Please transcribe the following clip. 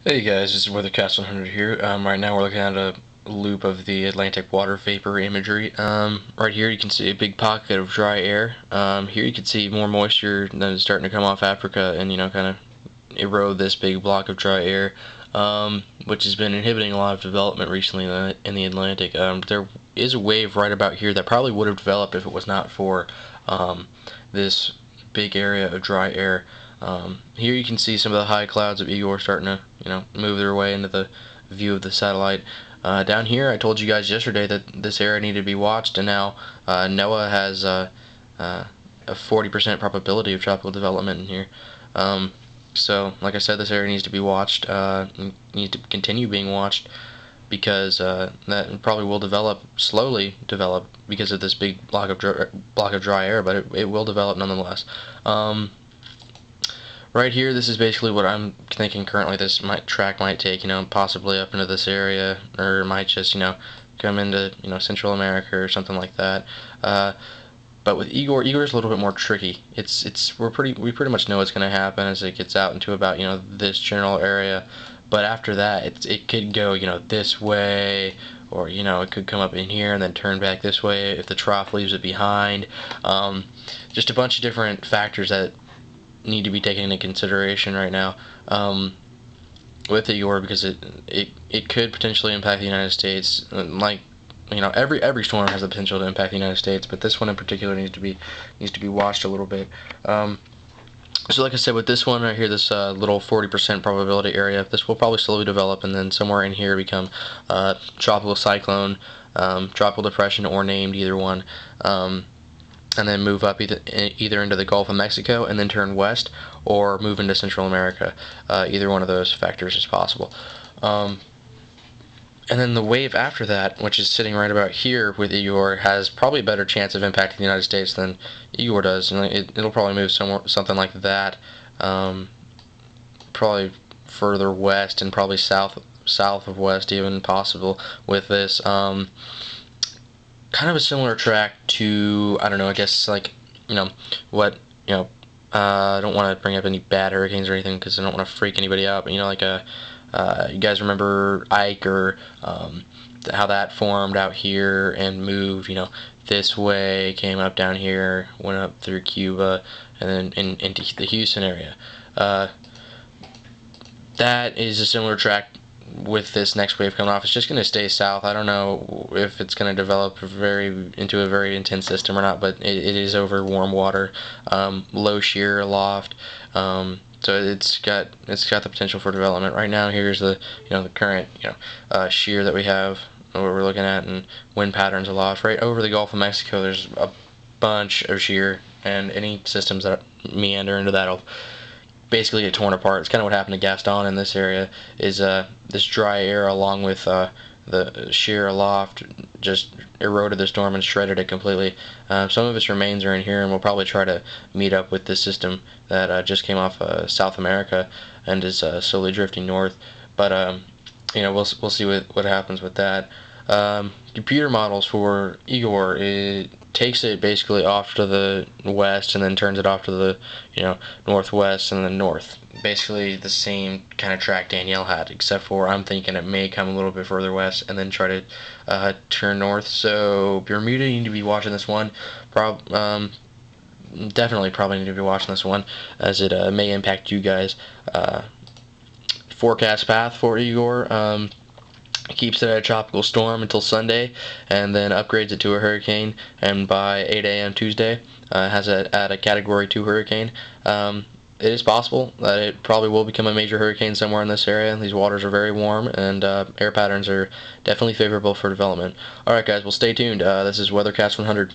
Hey guys, this is Weathercast 100 here. Right now we're looking at a loop of the Atlantic water vapor imagery. Right here you can see a big pocket of dry air. Here you can see more moisture that is starting to come off Africa and kind of erode this big block of dry air, which has been inhibiting a lot of development recently in the Atlantic. There is a wave right about here that probably would have developed if it was not for this big area of dry air. Here you can see some of the high clouds of Igor starting to, move their way into the view of the satellite. Down here, I told you guys yesterday that this area needed to be watched, and now NOAA has a 40% probability of tropical development in here. So, like I said, this area needs to be watched, needs to continue being watched, because that probably will slowly develop because of this big block of dry air, but it will develop nonetheless. Right here, this is basically what I'm thinking currently. This track might take, possibly up into this area, or it might just, come into, Central America or something like that. But with Igor's a little bit more tricky. We pretty much know what's going to happen as it gets out into about, this general area. But after that, it could go, this way, or it could come up in here and then turn back this way if the trough leaves it behind. Just a bunch of different factors that need to be taken into consideration right now with Igor, because it could potentially impact the United States. Like, every storm has the potential to impact the United States, but this one in particular needs to be watched a little bit. So like I said, with this one right here, this little 40% probability area, this will probably slowly develop, and then somewhere in here become tropical cyclone, tropical depression, or named, either one. And then move up either into the Gulf of Mexico and then turn west, or move into Central America. Either one of those factors is possible. And then the wave after that, which is sitting right about here with Igor, has probably a better chance of impacting the United States than Igor does. It'll probably move something like that, probably further west and probably south of west, even possible with this. Kind of a similar track to, I don't know, I guess, like, what, I don't want to bring up any bad hurricanes or anything because I don't want to freak anybody out, but, like you guys remember Ike, or how that formed out here and moved, this way, came up down here, went up through Cuba, and then into the Houston area. That is a similar track with this next wave coming off. It's just going to stay south. I don't know if it's going to develop into a very intense system or not, but it is over warm water, low shear aloft, so it's got the potential for development. Right now, here's the the current shear that we have, what we're looking at, and wind patterns aloft. Right over the Gulf of Mexico, there's a bunch of shear, and any systems that meander into that'll basically get torn apart. It's kind of what happened to Gaston in this area. Is this dry air, along with the shear aloft, just eroded the storm and shredded it completely. Some of its remains are in here, and we'll probably try to meet up with this system that just came off South America and is slowly drifting north. But we'll see what happens with that. Computer models for Igor, it takes it basically off to the west and then turns it off to the northwest and then north. Basically the same kind of track Danielle had, except for I'm thinking it may come a little bit further west and then try to turn north. So Bermuda, you need to be watching this one. Definitely probably need to be watching this one, as it may impact you guys. Forecast path for Igor. Keeps it at a tropical storm until Sunday, and then upgrades it to a hurricane, and by 8 a.m. Tuesday has it at a Category 2 hurricane. It is possible that it probably will become a major hurricane somewhere in this area. These waters are very warm, and air patterns are definitely favorable for development. Alright guys, well, stay tuned. This is Weathercast 100.